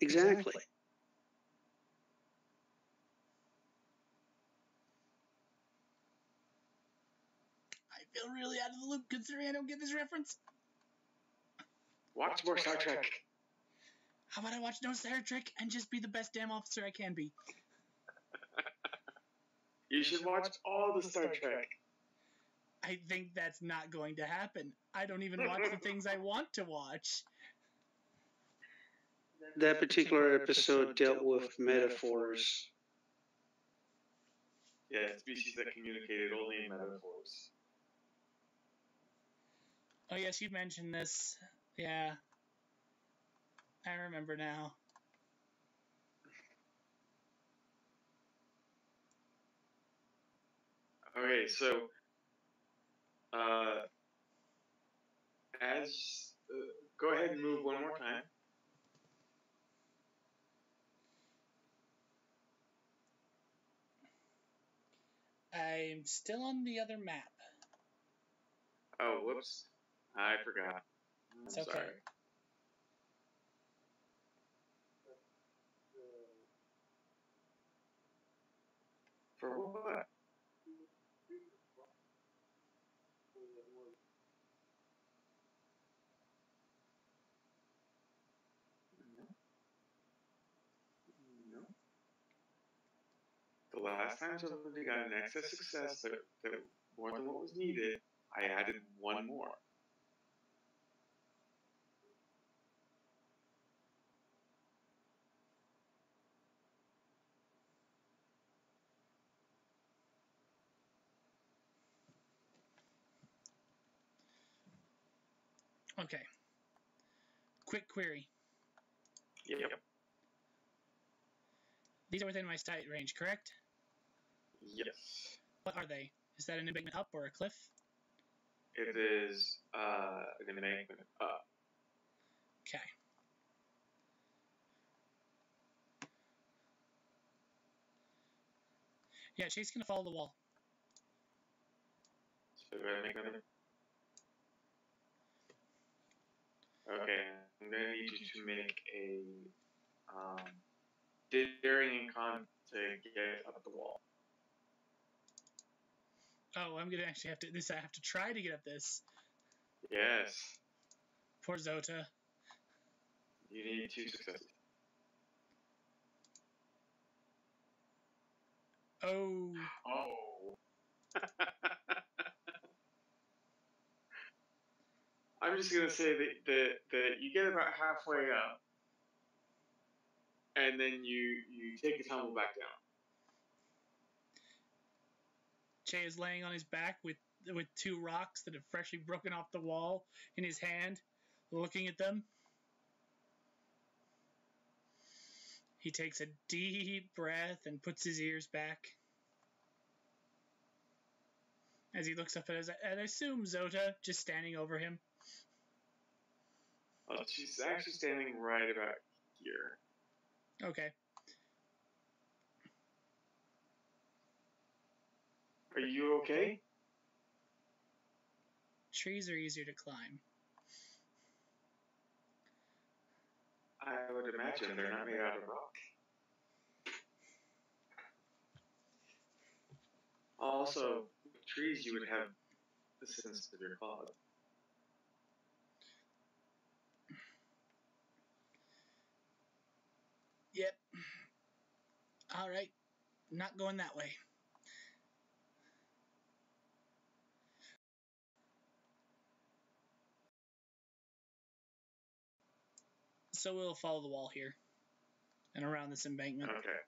Exactly. I feel really out of the loop considering I don't get this reference. Watch more Star Trek. How about I watch no Star Trek and just be the best damn officer I can be? You should watch all the Star Trek. I think that's not going to happen. I don't even watch the things I want to watch. That particular episode dealt with metaphors. Yeah, species that communicated only in metaphors. Oh yes, you mentioned this. Yeah. I remember now. Okay, so as go ahead and move one more time. I'm still on the other map. Oh, whoops! I forgot. It's I'm okay. sorry. For what? No. The last time somebody got an excess success that more than what was needed, I added one more. Okay. Quick query. Yep. These are within my sight range, correct? Yes. What are they? Is that an embankment up or a cliff? It is an embankment up. Okay. Yeah, Chase gonna follow the wall. So do I make another? Okay, I'm gonna need you to make a daring and con to get up the wall. Oh, I'm gonna actually have to. I have to try to get up this. Yes. Poor Zota. You need 2 successes. Oh. Oh. I'm just gonna say that you get about halfway up, and then you take a tumble back down. Che is laying on his back with 2 rocks that have freshly broken off the wall in his hand, looking at them. He takes a deep breath and puts his ears back. As he looks up at us, I assume Zota just standing over him. Oh, she's actually standing right about here. Okay. Are you okay? Trees are easier to climb. I would imagine they're not made out of rock. Also, with trees you would have the sense of your claws. Yep. Alright. Not going that way. So we'll follow the wall here. And around this embankment. Okay.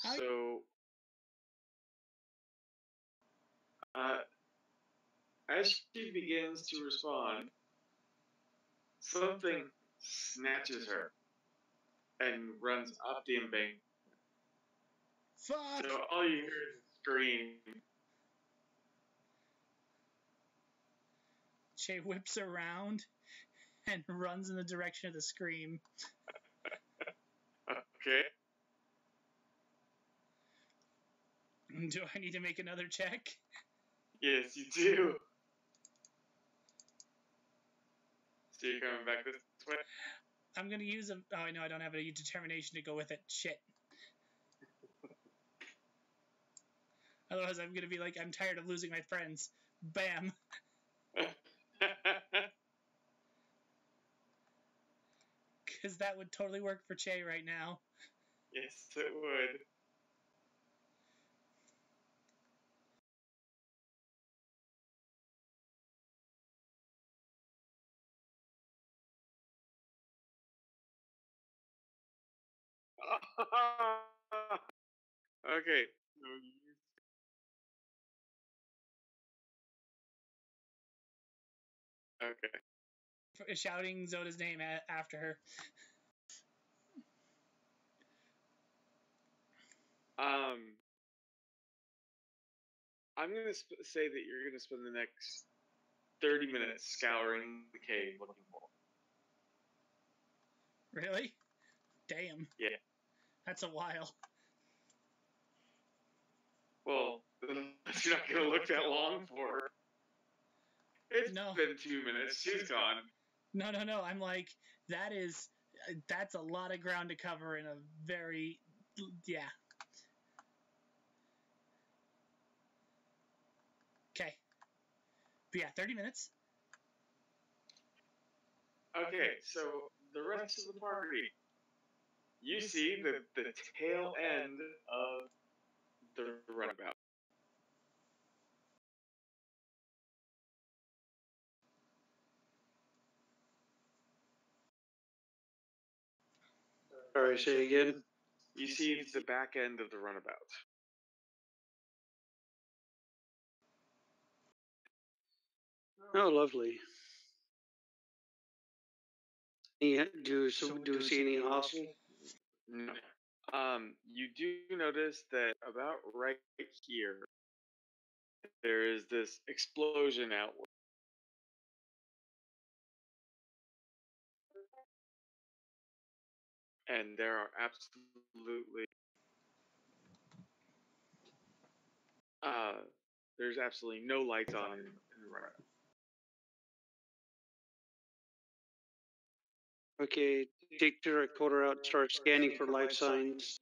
How- So, as she begins to respond, something snatches her and runs up the embankment. Fuck! So all you hear is a scream. Che whips around and runs in the direction of the scream. Okay. Do I need to make another check? Yes, you do. So you're coming back this way? I'm gonna use a. Oh, no, I don't have a determination to go with it. Shit. Otherwise, I'm gonna be like, I'm tired of losing my friends. Bam. Because that would totally work for Che right now. Yes, it would. Okay. Okay. Shouting Zoda's name after her. I'm gonna say that you're gonna spend the next 30 minutes scouring the cave looking for it. Really? Damn. Yeah. That's a while. Well, you're not gonna look that long for her. It's No. been 2 minutes. She's gone. No. I'm like, that's a lot of ground to cover in a very, yeah. Okay. But yeah, 30 minutes. Okay, so the rest of the party, you see the tail end of the runabout. Sorry, say again. You see the back end of the runabout. Oh, lovely. Do you see any hostile? No. You do notice that about right here, there is this explosion outward. And there are there's absolutely no lights on in the runabout. Okay, take the recorder out, start scanning for life signs.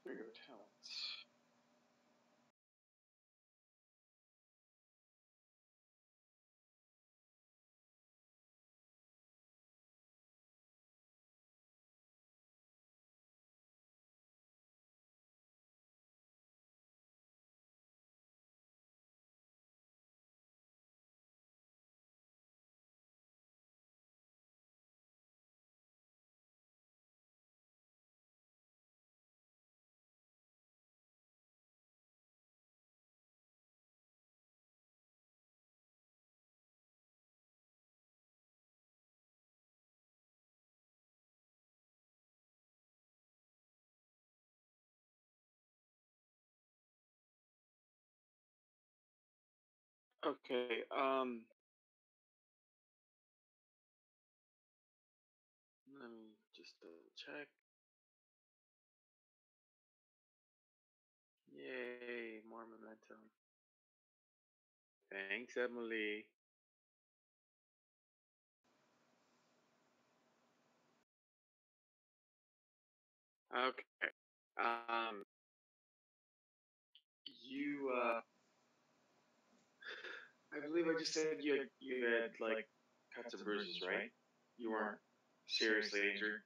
There you go, talents. Okay, let me just double check. Yay, more momentum. Thanks, Emily. Okay. You, I believe I just said you had like cuts and bruises, right? You weren't seriously injured.